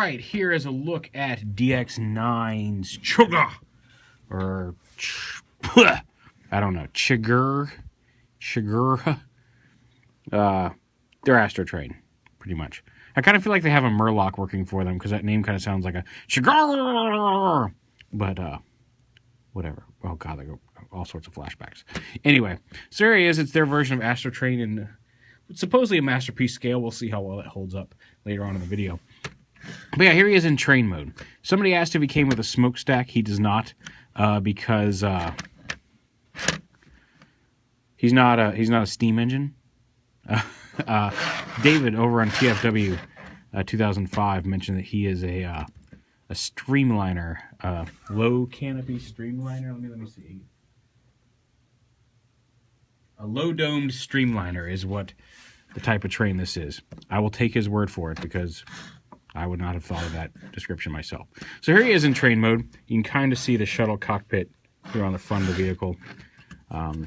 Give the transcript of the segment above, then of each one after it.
right, here is a look at DX9's CHIGURH, or I don't know, CHIGURH. They're Astro Train, pretty much. I kind of feel like they have a Murloc working for them, because that name kind of sounds like a CHIGURH. But, whatever. Oh, God, they go all sorts of flashbacks. Anyway, so there he is. It's their version of Astro Train in supposedly a masterpiece scale. We'll see how well it holds up later on in the video. But yeah, here he is in train mode. Somebody asked if he came with a smokestack. He does not, because he's not a steam engine. David over on TFW 2005 mentioned that he is a streamliner, low canopy streamliner. Let me see. A low domed streamliner is what the type of train this is. I will take his word for it, because I would not have thought of that description myself. So here he is in train mode. You can kind of see the shuttle cockpit here on the front of the vehicle.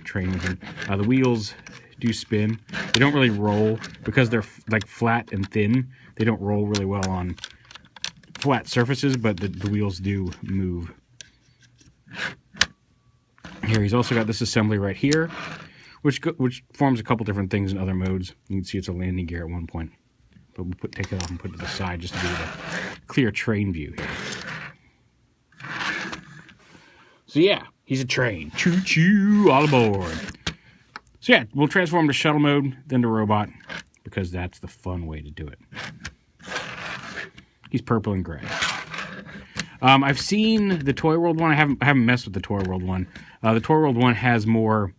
Train engine. The wheels do spin. They don't really roll because they're like flat and thin. They don't roll really well on flat surfaces, but the wheels do move. Here he's also got this assembly right here, which forms a couple different things in other modes. You can see it's a landing gear at one point, but we'll take it off and put it to the side just to give you a clear train view here. So yeah, he's a train. Choo-choo, all aboard. So yeah, we'll transform to shuttle mode, then to robot, because that's the fun way to do it. He's purple and gray. I've seen the Toy World one. I haven't messed with the Toy World one. The Toy World one has more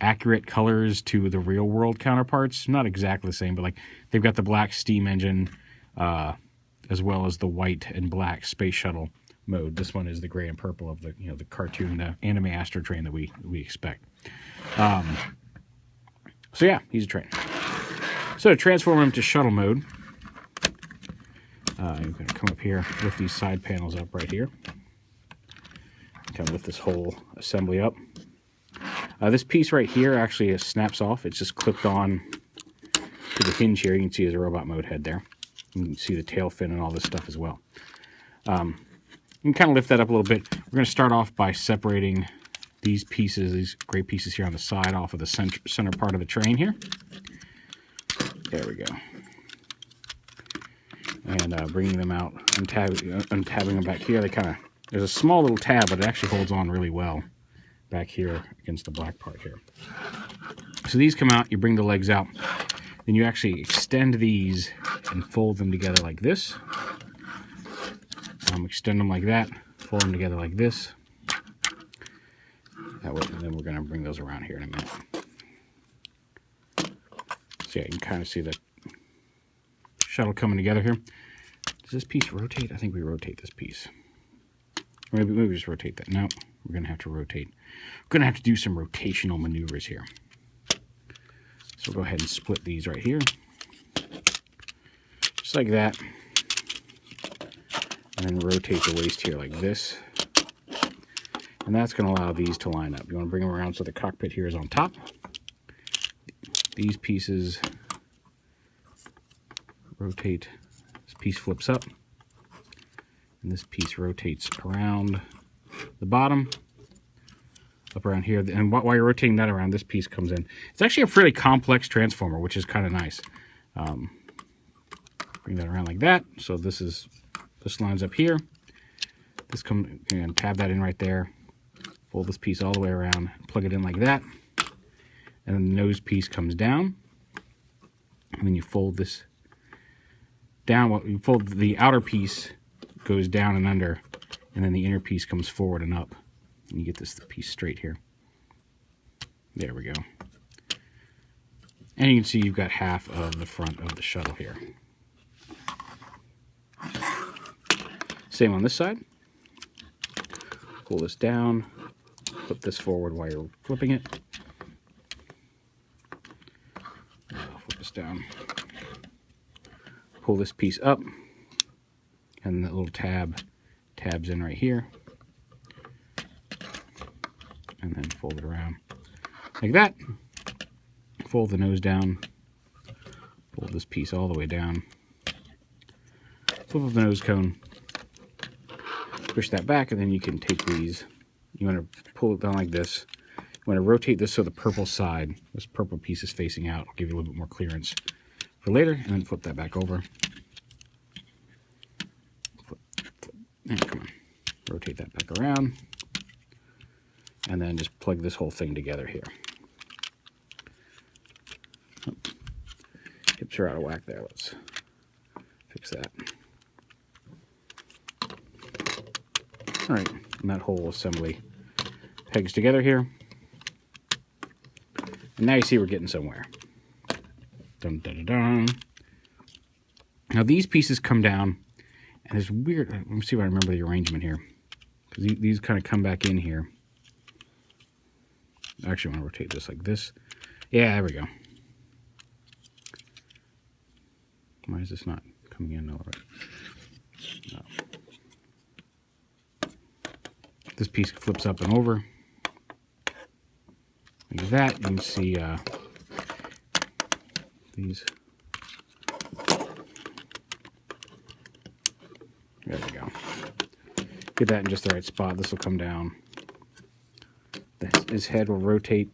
accurate colors to the real world counterparts. Not exactly the same, but like they've got the black steam engine, as well as the white and black space shuttle mode. This one is the gray and purple of the the cartoon, the anime Astro Train that we expect. So yeah, he's a train. So to transform him to shuttle mode, I'm going to come up here, lift these side panels up right here. Kind of lift this whole assembly up. This piece right here actually snaps off. It's just clipped on to the hinge here. You can see his robot mode head there. You can see the tail fin and all this stuff as well. You can kind of lift that up a little bit. We're going to start off by separating these pieces, these gray pieces here on the side, off of the center part of the train here. There we go. And bringing them out, untabbing them back here. There's a small little tab, but it actually holds on really well back here against the black part here. So these come out, you bring the legs out, then you actually extend these and fold them together like this. Extend them like that, fold them together like this. That way, and then we're going to bring those around here in a minute. So yeah, you can kind of see the shuttle coming together here. Does this piece rotate? I think we rotate this piece. Or maybe just rotate that. No, we're going to have to rotate. We're going to have to do some rotational maneuvers here. So we'll go ahead and split these right here. Just like that. And then rotate the waist here like this. And that's going to allow these to line up. You want to bring them around so the cockpit here is on top. These pieces rotate. This piece flips up. And this piece rotates around the bottom. Up around here. And while you're rotating that around, this piece comes in. It's actually a fairly complex transformer, which is kind of nice. Bring that around like that. So this lines up here. This comes and tab that in right there. Fold this piece all the way around, plug it in like that, and then the nose piece comes down, and then you fold this down. You fold the outer piece goes down and under, and then the inner piece comes forward and up, and you get this piece straight here. There we go. And you can see you've got half of the front of the shuttle here. Same on this side. Pull this down. Flip this forward while you're flipping it. Flip this down. Pull this piece up. And that little tabs in right here. And then fold it around like that. Fold the nose down. Fold this piece all the way down. flip up the nose cone, push that back, and then you can take these. You want to pull it down like this. You want to rotate this so the purple side, this purple piece is facing out. It'll give you a little bit more clearance for later, and then flip that back over. And come on, rotate that back around, and then just plug this whole thing together here. Oh, hips are out of whack there. Let's fix that. All right, and that whole assembly pegs together here. And now you see we're getting somewhere. Dun, dun, dun, dun. Now these pieces come down, and it's weird. Let me see if I remember the arrangement here, because these kind of come back in here. I actually want to rotate this like this. Yeah, there we go. Why is this not coming in all right? No. This piece flips up and over like that. You can see these. There we go. Get that in just the right spot. This will come down. His head will rotate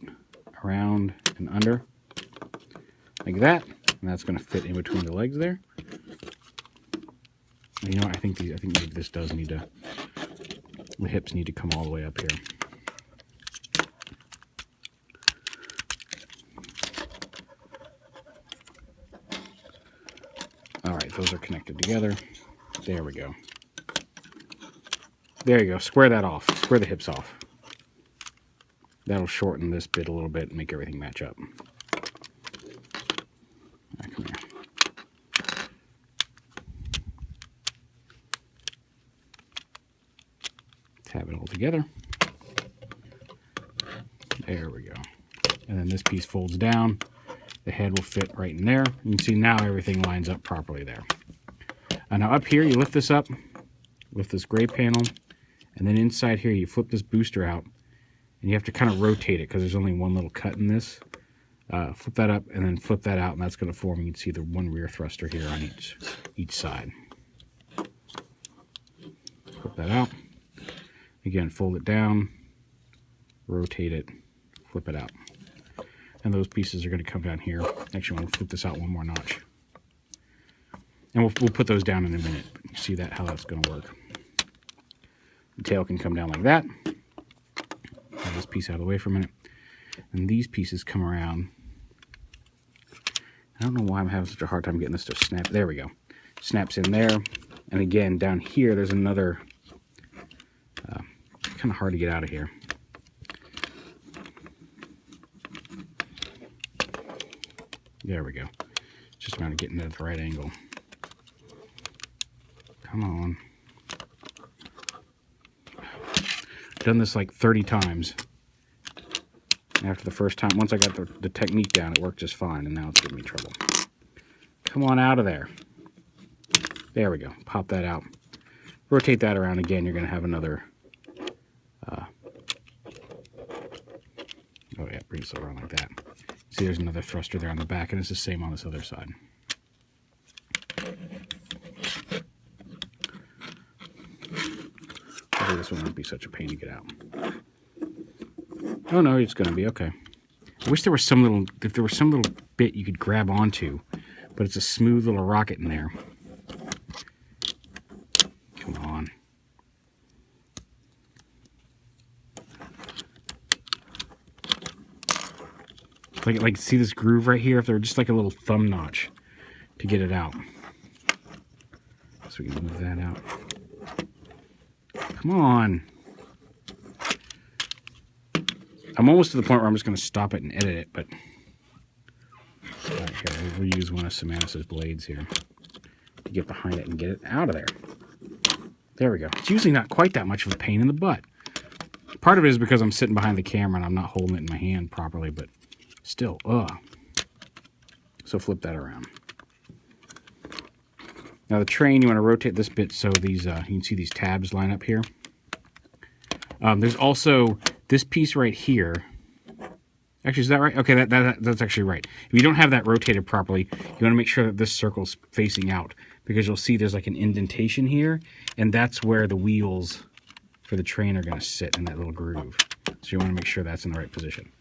around and under like that, and that's going to fit in between the legs there. And you know what? I think maybe this does need to. The hips need to come all the way up here. All right, those are connected together. There we go. There you go. Square that off. Square the hips off. That'll shorten this bit a little bit and make everything match up. Right, come here. Tab it all together. There we go. And then this piece folds down. The head will fit right in there. You can see now everything lines up properly there. Now up here, you lift this up, lift this gray panel, and then inside here, you flip this booster out, and you have to kind of rotate it because there's only one little cut in this. Flip that up and then flip that out, and that's going to form. You can see the one rear thruster here on each side. Flip that out. Again, fold it down, rotate it, flip it out. And those pieces are going to come down here. Actually, I'm going to flip this out one more notch. And we'll put those down in a minute. But you see that how that's going to work. The tail can come down like that. Have this piece out of the way for a minute. And these pieces come around. I don't know why I'm having such a hard time getting this to snap. There we go. Snaps in there. And again, down here, there's another... kind of hard to get out of here. There we go. Just about getting it at the right angle. Come on. Done this like 30 times. After the first time, once I got the technique down, it worked just fine, and now it's giving me trouble. Come on out of there. There we go. Pop that out. Rotate that around again. You're going to have another... oh yeah, bring it around like that. See, there's another thruster there on the back, and it's the same on this other side. Hopefully this one won't be such a pain to get out. Oh no, it's going to be okay. I wish there was some little, if there was some little bit you could grab onto, but it's a smooth little rocket in there. Come on. Like see this groove right here? If they're just like a little thumb notch to get it out. So we can move that out. Come on. I'm almost to the point where I'm just going to stop it and edit it, but right here, we'll use one of Samantha's blades here to get behind it and get it out of there. There we go. It's usually not quite that much of a pain in the butt. Part of it is because I'm sitting behind the camera and I'm not holding it in my hand properly, but still, So flip that around. Now the train, you want to rotate this bit so these you can see these tabs line up here. There's also this piece right here. Actually, is that right? Okay, that's actually right. If you don't have that rotated properly, you want to make sure that this circle's facing out. because you'll see there's like an indentation here, and that's where the wheels for the train are going to sit, in that little groove. So you want to make sure that's in the right position.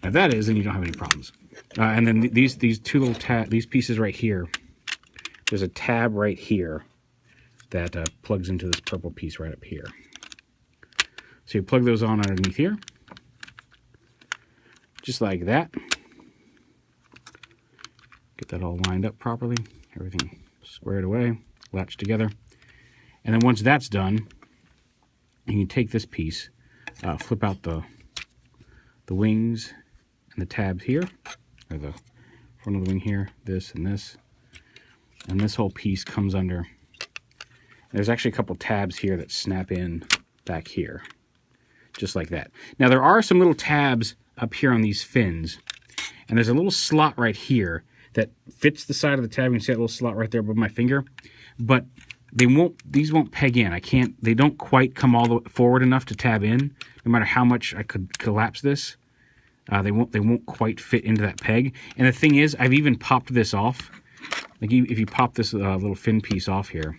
Now if that is, then you don't have any problems. And then these two little these pieces right here, there's a tab right here that plugs into this purple piece right up here. So you plug those on underneath here, just like that. Get that all lined up properly, everything squared away, latched together. And then once that's done, you can take this piece, flip out the wings and the tabs here, or the front of the wing here, this and this. And this whole piece comes under. There's actually a couple tabs here that snap in back here, just like that. Now there are some little tabs up here on these fins, and there's a little slot right here that fits the side of the tab. You can see that little slot right there above my finger, but these won't peg in. They don't quite come all the way forward enough to tab in. No matter how much I could collapse this, they won't quite fit into that peg. And the thing is, I've even popped this off. Like if you pop this little fin piece off here,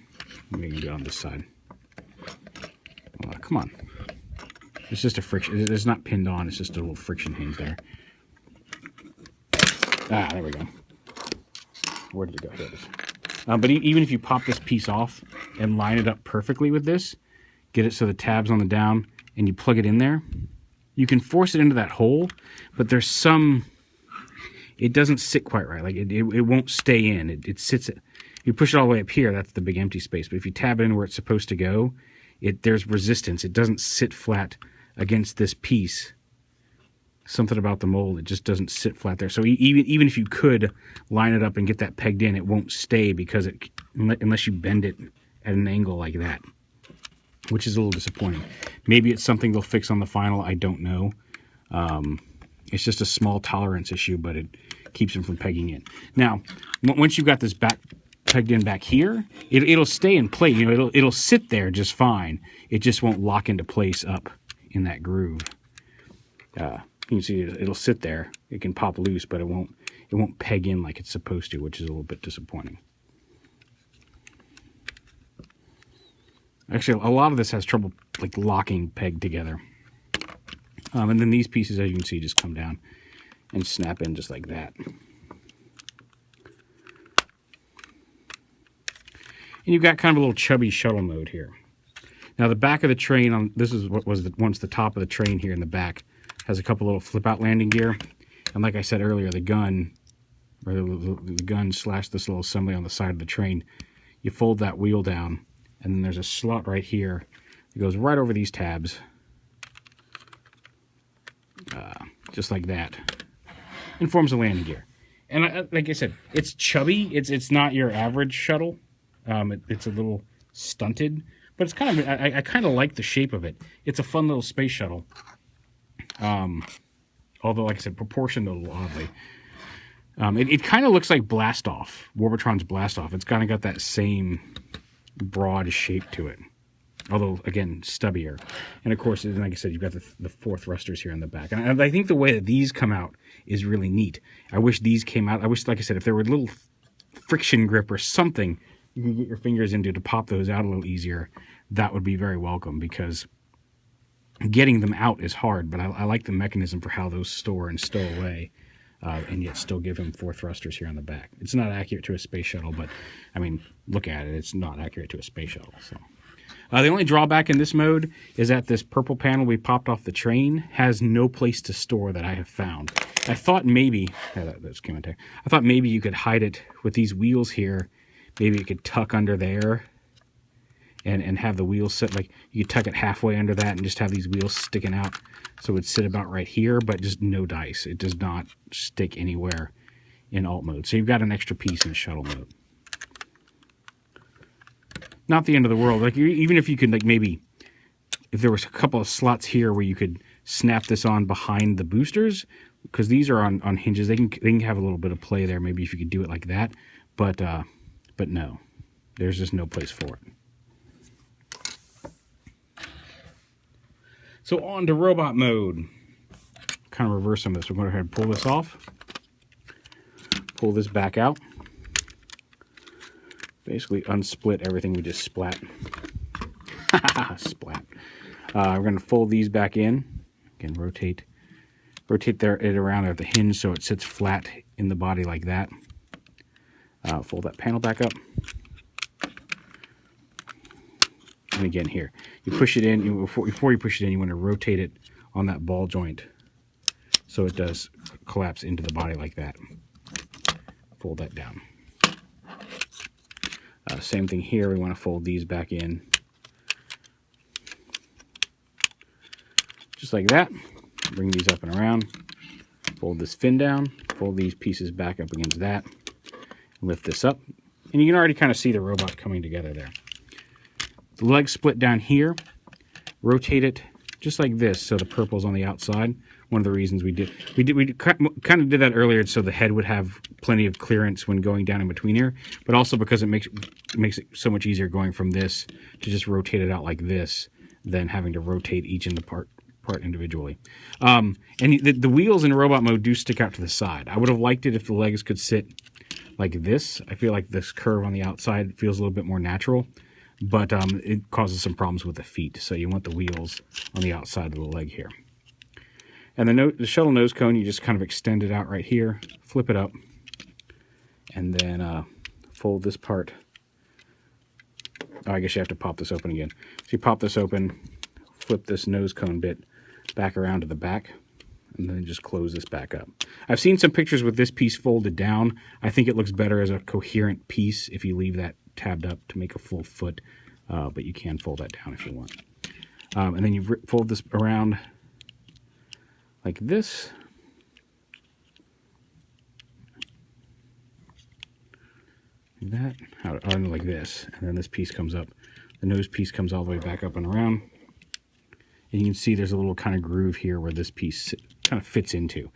I'm going to do it on this side. Come on. It's just a friction. It's not pinned on. It's just a little friction hinge there. Ah, there we go. Where did it go? Here it is. But even if you pop this piece off and line it up perfectly with this, get it so the tab's on the down, and you plug it in there, you can force it into that hole, but there's some... It doesn't sit quite right. Like it won't stay in. It sits... You push it all the way up here, that's the big empty space. But if you tab it in where it's supposed to go, there's resistance. It doesn't sit flat against this piece. Something about the mold, it just doesn't sit flat there. So even if you could line it up and get that pegged in, it won't stay because unless you bend it at an angle like that, which is a little disappointing. Maybe it's something they'll fix on the final. I don't know. It's just a small tolerance issue, but it keeps them from pegging in. Now, once you've got this pegged in back here, it'll stay in place. You know, it'll sit there just fine. It just won't lock into place up in that groove. You can see it'll sit there. It can pop loose, but it won't peg in like it's supposed to, which is a little bit disappointing. Actually, a lot of this has trouble like locking pegged together. And then these pieces, as you can see, just come down and snap in just like that. And you've got kind of a little chubby shuttle mode here. Now the back of the train, this is what was once the top of the train here in the back, has a couple little flip-out landing gear. And like I said earlier, the gun, or the gun slash this little assembly on the side of the train, you fold that wheel down, and then there's a slot right here that goes right over these tabs, just like that, and forms a landing gear. And like I said, it's chubby. It's not your average shuttle. It's a little stunted, but it's kind of I kind of like the shape of it. It's a fun little space shuttle. Although, like I said, proportioned a little oddly. It kind of looks like Blastoff, Warbotron's Blastoff. It's kind of got that same broad shape to it. Although, again, stubbier. And, of course, like I said, you've got the 4 thrusters here in the back. And I think the way that these come out is really neat. I wish these came out. I wish, like I said, if there were a little friction grip or something you could get your fingers into to pop those out a little easier, that would be very welcome, because getting them out is hard, but I like the mechanism for how those store and stow away, and yet still give him 4 thrusters here on the back. It's not accurate to a space shuttle, but, I mean, look at it. It's not accurate to a space shuttle. So, the only drawback in this mode is that this purple panel we popped off the train has no place to store that I have found. I thought maybe, that's came in there. I thought maybe you could hide it with these wheels here. Maybe you could tuck under there and have the wheels sit, like you could tuck it halfway under that and just have these wheels sticking out so it would sit about right here, but just no dice. It does not stick anywhere in alt mode. So you've got an extra piece in shuttle mode. Not the end of the world. Like, even if you could, like, maybe if there was a couple of slots here where you could snap this on behind the boosters, because these are on hinges, they can have a little bit of play there. Maybe if you could do it like that, but no, there's just no place for it. So on to robot mode. Kind of reverse some of this. We're going to go ahead and pull this off. Pull this back out. basically unsplit everything we just splat. Splat. We're going to fold these back in. Again, rotate it around at the hinge so it sits flat in the body like that. Fold that panel back up. And again here, you push it in, before you push it in, you want to rotate it on that ball joint so it does collapse into the body like that. Fold that down. Same thing here, we want to fold these back in. Just like that. Bring these up and around. Fold this fin down, fold these pieces back up against that. Lift this up, and you can already kind of see the robot coming together there. The leg split down here, rotate it just like this so the purple's on the outside. One of the reasons we kind of did that earlier so the head would have plenty of clearance when going down in between here, but also because it makes it so much easier going from this to just rotate it out like this than having to rotate each in the part individually. And the wheels in robot mode do stick out to the side. I would have liked it if the legs could sit like this. I feel like this curve on the outside feels a little bit more natural, but it causes some problems with the feet. So you want the wheels on the outside of the leg here. And the shuttle nose cone, you just kind of extend it out right here, flip it up, and then fold this part. Oh, I guess you have to pop this open again. So you pop this open, flip this nose cone bit back around to the back, and then just close this back up. I've seen some pictures with this piece folded down. I think it looks better as a coherent piece if you leave that tabbed up to make a full foot, but you can fold that down if you want. And then you fold this around like this. Like that, or like this, and then this piece comes up. The nose piece comes all the way back up and around. And you can see there's a little kind of groove here where this piece kind of fits into.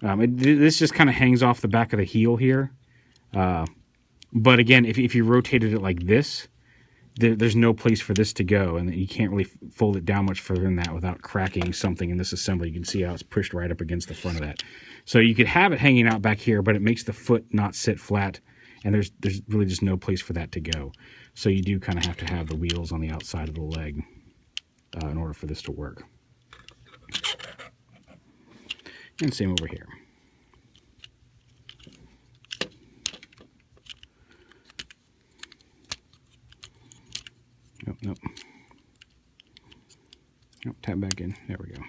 This just kind of hangs off the back of the heel here. But again, if you rotated it like this, there's no place for this to go, and you can't really fold it down much further than that without cracking something in this assembly. You can see how it's pushed right up against the front of that. So you could have it hanging out back here, but it makes the foot not sit flat, and there's really just no place for that to go. So you do kind of have to have the wheels on the outside of the leg in order for this to work. And same over here. Nope. Nope, tap back in. There we go.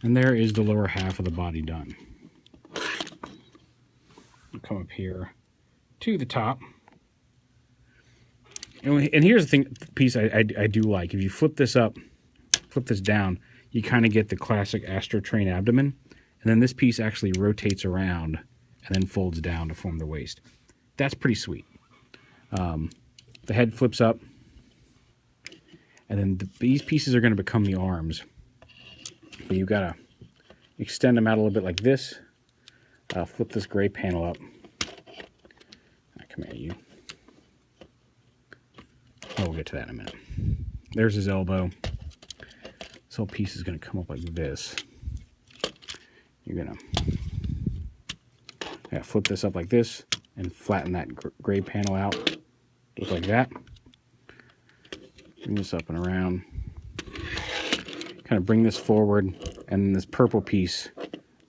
And there is the lower half of the body done. We'll come up here to the top. And here's the piece I do like. If you flip this up, flip this down, you kind of get the classic Astro Train abdomen. And then this piece actually rotates around and then folds down to form the waist. That's pretty sweet. The head flips up, and then these pieces are going to become the arms. But you've got to extend them out a little bit like this. Flip this gray panel up. Come at you. Oh, we'll get to that in a minute. There's his elbow. This whole piece is going to come up like this. You're going to flip this up like this and flatten that gray panel out just like that. Bring this up and around. Kind of bring this forward, and then this purple piece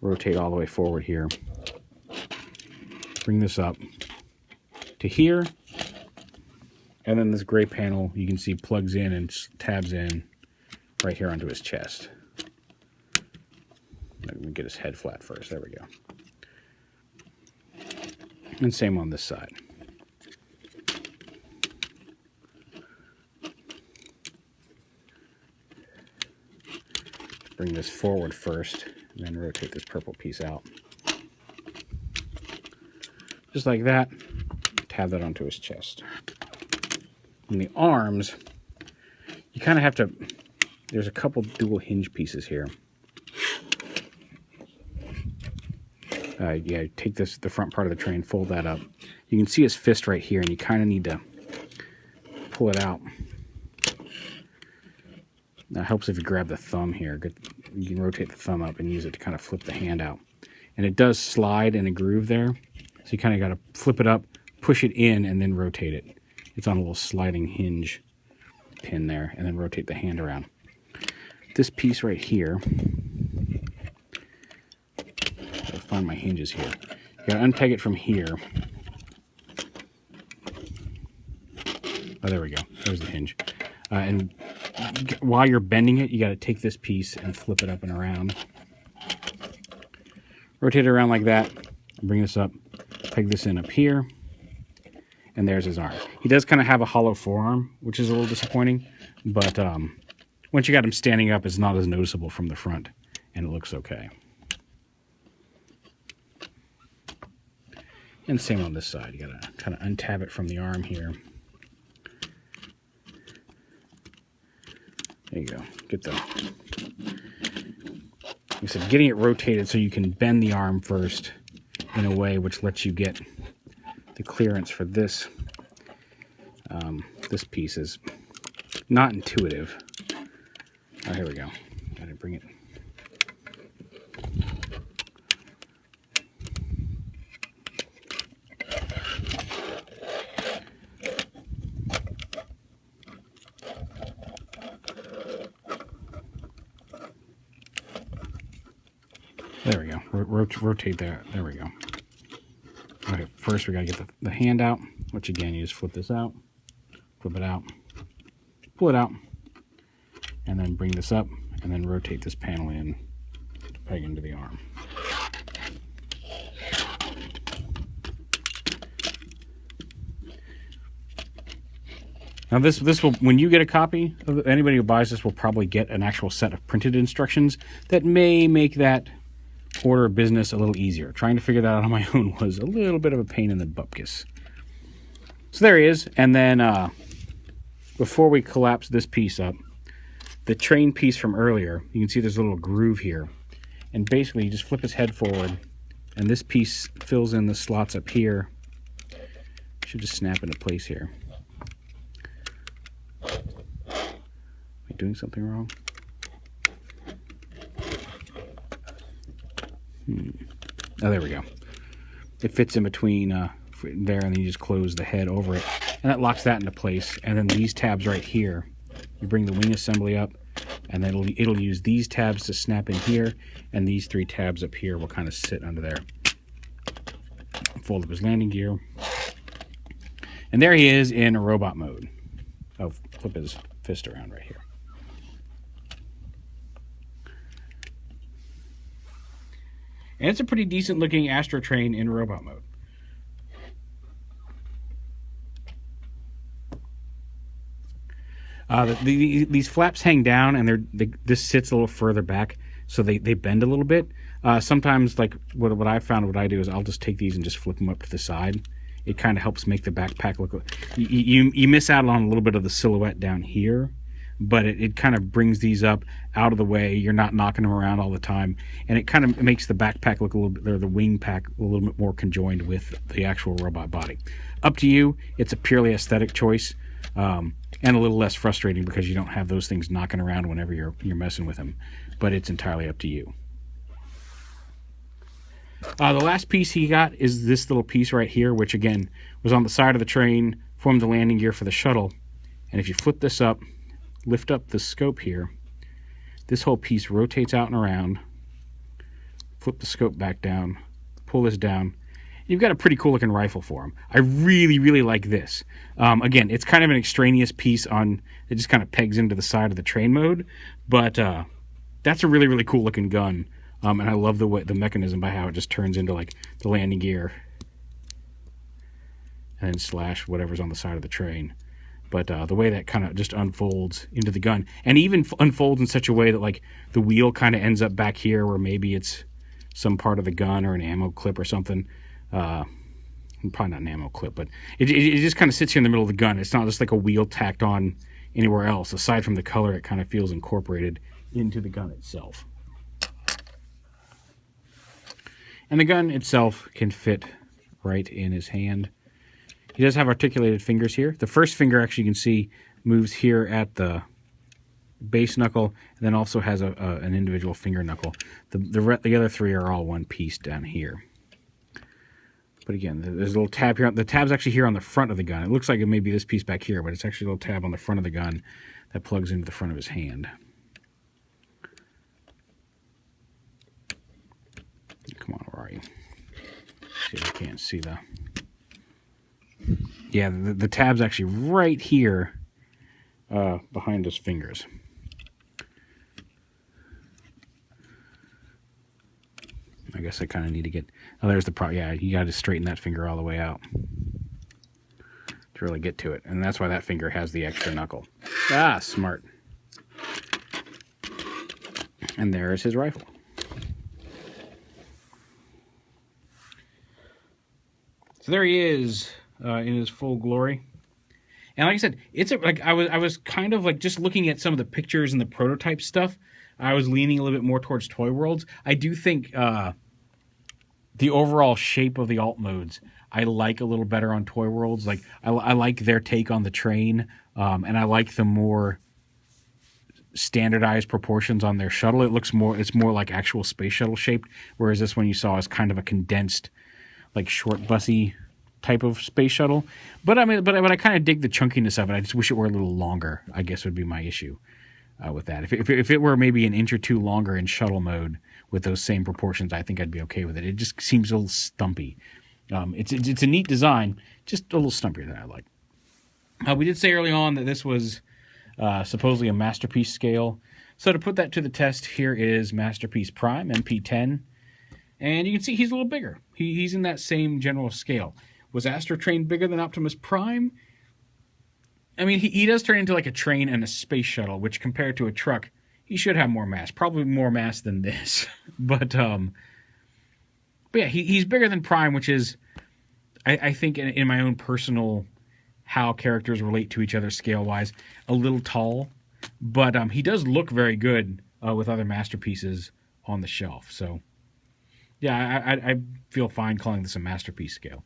rotate all the way forward here. Bring this up to here, and then this gray panel you can see plugs in and tabs in right here onto his chest. Let me get his head flat first. There we go. And same on this side. Bring this forward first, and then rotate this purple piece out. Just like that. Tab that onto his chest. And the arms, you kind of have to, there's a couple dual hinge pieces here. Yeah, take the front part of the train, fold that up. You can see his fist right here, and you kind of need to pull it out. Now, it helps if you grab the thumb here. you can rotate the thumb up and use it to kind of flip the hand out. And it does slide in a groove there. So you kind of got to flip it up, push it in, and then rotate it. It's on a little sliding hinge pin there, and then rotate the hand around. This piece right here, I'll find my hinges here. You got to unpeg it from here. Oh, there we go. There's the hinge. And while you're bending it, you got to take this piece and flip it up and around. Rotate it around like that. Bring this up. Peg this in up here. And there's his arm. He does kind of have a hollow forearm, which is a little disappointing. But once you got him standing up, it's not as noticeable from the front. And it looks okay. And same on this side. You got to kind of untab it from the arm here. There you go. Get the... Like I said, getting it rotated so you can bend the arm first in a way which lets you get the clearance for this. This piece is not intuitive. Oh, here we go. Gotta bring it. There we go. Rotate that. There we go. Okay, first we gotta get the hand out, which again, you just flip this out, flip it out, pull it out, and then bring this up, and then rotate this panel in to peg into the arm. Now this will, when you get a copy of anybody who buys this will probably get an actual set of printed instructions that may make that order of business a little easier. Trying to figure that out on my own was a little bit of a pain in the bupkis. So there he is. And then before we collapse this piece up, the train piece from earlier, you can see there's a little groove here. And basically you just flip his head forward and this piece fills in the slots up here. Should just snap into place here. Am I doing something wrong? Oh, there we go. It fits in between there, and then you just close the head over it. And that locks that into place. And then these tabs right here, you bring the wing assembly up, and then it'll use these tabs to snap in here, and these three tabs up here will kind of sit under there. Fold up his landing gear. And there he is in robot mode. I'll flip his fist around right here. And it's a pretty decent looking Astro train in robot mode. These flaps hang down, and this sits a little further back, so they bend a little bit. Sometimes, like what I found, what I do is I'll just take these and just flip them up to the side. It kind of helps make the backpack look. You miss out on a little bit of the silhouette down here, but it kind of brings these up out of the way. You're not knocking them around all the time, and it kind of makes the backpack look a little bit, or the wing pack a little bit more conjoined with the actual robot body. Up to you. It's a purely aesthetic choice, and a little less frustrating because you don't have those things knocking around whenever you're messing with them. But it's entirely up to you. The last piece he got is this little piece right here, which again was on the side of the train, formed the landing gear for the shuttle. And if you flip this up, lift up the scope here, this whole piece rotates out and around. Flip the scope back down, pull this down. You've got a pretty cool looking rifle for him. I really, really like this. Again, it's kind of an extraneous piece on, it just kind of pegs into the side of the train mode, but that's a really, really cool looking gun. And I love the mechanism by how it just turns into like the landing gear and then slash whatever's on the side of the train. But the way that kind of just unfolds into the gun, and even unfolds in such a way that like the wheel kind of ends up back here where maybe it's some part of the gun or an ammo clip or something. Probably not an ammo clip, but it just kind of sits here in the middle of the gun. It's not just like a wheel tacked on anywhere else. Aside from the color, it kind of feels incorporated into the gun itself. And the gun itself can fit right in his hand. He does have articulated fingers here. The first finger, actually, you can see moves here at the base knuckle, and then also has an individual finger knuckle. The other three are all one piece down here. But again, there's a little tab here. The tab's actually here on the front of the gun. It looks like it may be this piece back here, but it's actually a little tab on the front of the gun that plugs into the front of his hand. Come on, where are you? See if I can't see the... Yeah, the tab's actually right here behind his fingers. I guess I kind of need to get... Oh, there's the problem. Yeah, you got to straighten that finger all the way out to really get to it. And that's why that finger has the extra knuckle. Ah, smart. And there's his rifle. So there he is in his full glory. And like I said, it's like I was kind of like just looking at some of the pictures and the prototype stuff. I was leaning a little bit more towards Toy Worlds. I do think the overall shape of the alt modes I like a little better on Toy Worlds. Like I like their take on the train, and I like the more standardized proportions on their shuttle. It's more like actual space shuttle shaped, whereas this one you saw is kind of a condensed, like short bussy type of space shuttle. But I mean, but I kind of dig the chunkiness of it. I just wish it were a little longer, I guess would be my issue with that. If it were maybe an inch or two longer in shuttle mode with those same proportions, I think I'd be okay with it. It just seems a little stumpy. It's a neat design, just a little stumpier than I like. We did say early on that this was supposedly a Masterpiece scale. So to put that to the test, here is Masterpiece Prime, MP10. And you can see he's a little bigger. He's in that same general scale. Was Astro Train bigger than Optimus Prime? I mean, he does turn into like a train and a space shuttle, which compared to a truck, he should have more mass. Probably more mass than this. But yeah, he's bigger than Prime, which is, I think, in my own personal how characters relate to each other scale-wise, a little tall. But he does look very good with other Masterpieces on the shelf. So yeah, I feel fine calling this a Masterpiece scale.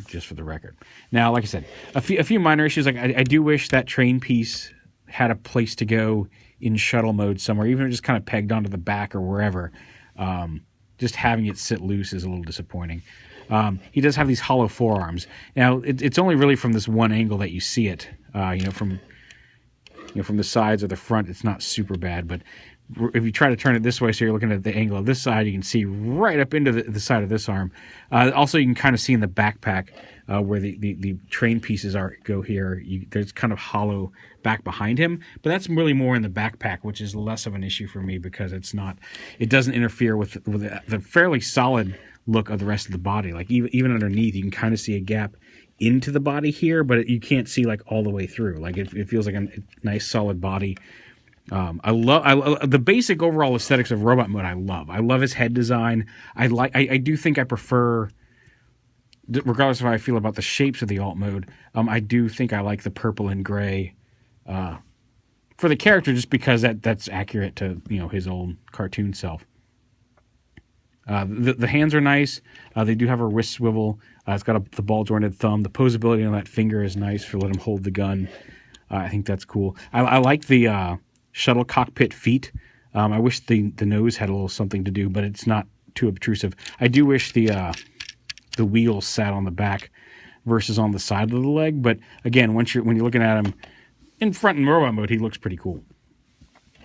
Just for the record. Now, like I said, a few minor issues. Like I do wish that train piece had a place to go in shuttle mode somewhere, even just kind of pegged onto the back or wherever. Just having it sit loose is a little disappointing. He does have these hollow forearms. Now, it's only really from this one angle that you see it. From the sides or the front, it's not super bad, but if you try to turn it this way, so you're looking at the angle of this side, you can see right up into the side of this arm. Also, you can kind of see in the backpack where the train pieces go here. There's kind of hollow back behind him, but that's really more in the backpack, which is less of an issue for me because it doesn't interfere with the fairly solid look of the rest of the body. Like even underneath, you can kind of see a gap into the body here, but you can't see like all the way through. Like it feels like a nice solid body. I love the basic overall aesthetics of Robot Mode. I love his head design. I do think I prefer, regardless of how I feel about the shapes of the alt mode, I do think I like the purple and gray for the character, just because that's accurate to his old cartoon self. The hands are nice. They do have a wrist swivel. It's got the ball jointed thumb. The posability on that finger is nice for letting him hold the gun. I think that's cool. I like the shuttle cockpit feet. I wish the nose had a little something to do, but it's not too obtrusive. I do wish the wheels sat on the back versus on the side of the leg. But again, when you're looking at him in front in Robot Mode, he looks pretty cool.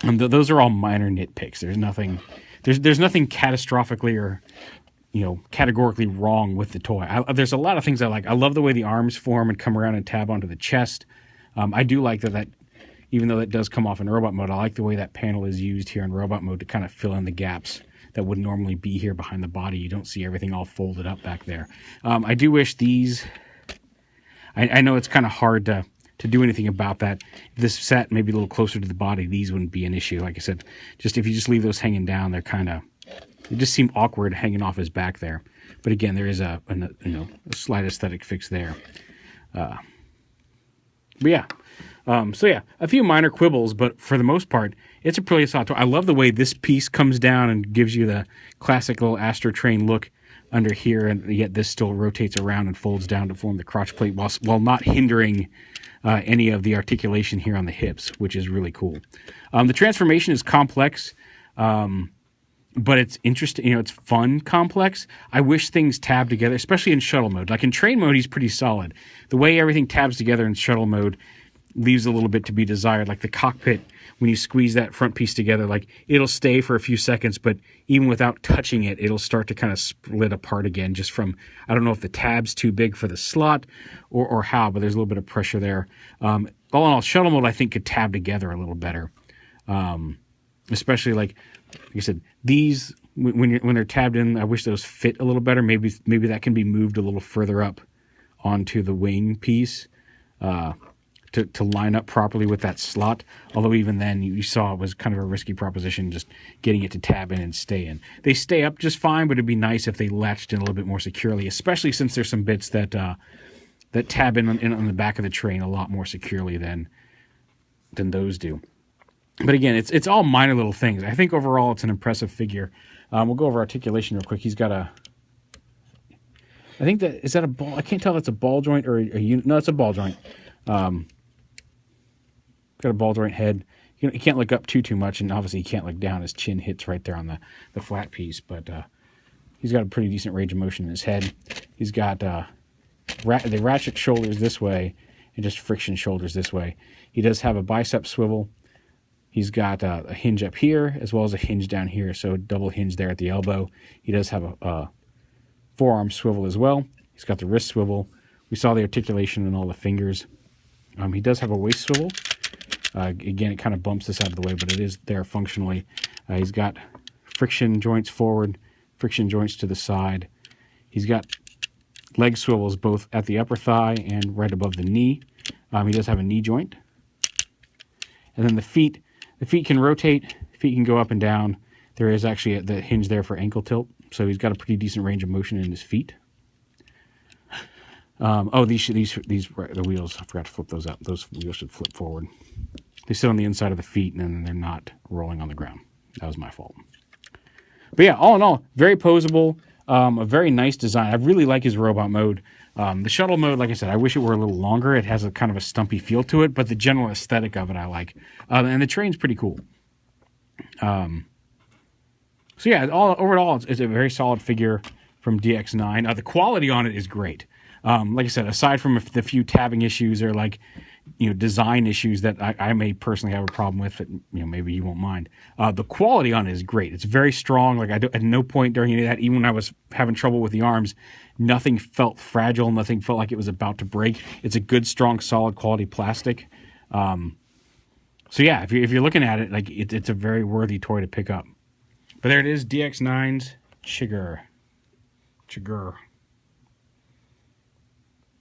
And those are all minor nitpicks. There's nothing catastrophically or categorically wrong with the toy. There's a lot of things I like. I love the way the arms form and come around and tab onto the chest. I do like that even though that does come off in Robot Mode, I like the way that panel is used here in Robot Mode to kind of fill in the gaps that would normally be here behind the body. You don't see everything all folded up back there. I do wish these... I know it's kind of hard to do anything about that. If this sat maybe a little closer to the body, these wouldn't be an issue. Like I said, if you just leave those hanging down, they just seem awkward hanging off his back there. But again, there is a slight aesthetic fix there. But yeah. So yeah, a few minor quibbles, but for the most part, it's a pretty solid toy. I love the way this piece comes down and gives you the classic little Astro Train look under here, and yet this still rotates around and folds down to form the crotch plate while not hindering any of the articulation here on the hips, which is really cool. The transformation is complex, but it's interesting. It's fun complex. I wish things tab together, especially in shuttle mode. Like in train mode, he's pretty solid. The way everything tabs together in shuttle mode leaves a little bit to be desired. Like the cockpit, when you squeeze that front piece together, like it'll stay for a few seconds, but even without touching it, it'll start to kind of split apart again, just from, I don't know if the tab's too big for the slot or how, but there's a little bit of pressure there. All in all, shuttle mode I think could tab together a little better. Especially like I said, these when they're tabbed in, I wish those fit a little better. Maybe that can be moved a little further up onto the wing piece to line up properly with that slot. Although even then, you saw it was kind of a risky proposition, just getting it to tab in and stay in. They stay up just fine, but it'd be nice if they latched in a little bit more securely, especially since there's some bits that tab in on the back of the train a lot more securely than those do. But again, it's all minor little things. I think overall it's an impressive figure. We'll go over articulation real quick. He's got I think is that a ball? I can't tell if it's a ball joint or a unit. No, it's a ball joint. Got a ball joint head. He can't look up too much, and obviously he can't look down. His chin hits right there on the flat piece, but he's got a pretty decent range of motion in his head. He's got the ratchet shoulders this way and just friction shoulders this way. He does have a bicep swivel. He's got a hinge up here as well as a hinge down here, so double hinge there at the elbow. He does have a forearm swivel as well. He's got the wrist swivel. We saw the articulation in all the fingers. He does have a waist swivel. Again, it kind of bumps this out of the way, but it is there functionally. He's got friction joints forward, friction joints to the side. He's got leg swivels both at the upper thigh and right above the knee. He does have a knee joint. And then the feet can rotate, feet can go up and down. There is actually the hinge there for ankle tilt, so he's got a pretty decent range of motion in his feet. The wheels, I forgot to flip those up. Those wheels should flip forward. They sit on the inside of the feet, and then they're not rolling on the ground. That was my fault. But yeah, all in all, very posable, a very nice design. I really like his robot mode. The shuttle mode, like I said, I wish it were a little longer. It has a kind of a stumpy feel to it, but the general aesthetic of it I like. And the train's pretty cool. So yeah, overall, it's a very solid figure from DX9. The quality on it is great. Like I said, aside from the few tabbing issues or design issues that I may personally have a problem with, but maybe you won't mind. The quality on it is great. It's very strong. Like at no point during any of that, even when I was having trouble with the arms, nothing felt fragile. Nothing felt like it was about to break. It's a good, strong, solid quality plastic. So yeah, if you're looking at it, like it's a very worthy toy to pick up. But there it is, DX9's CHIGURH.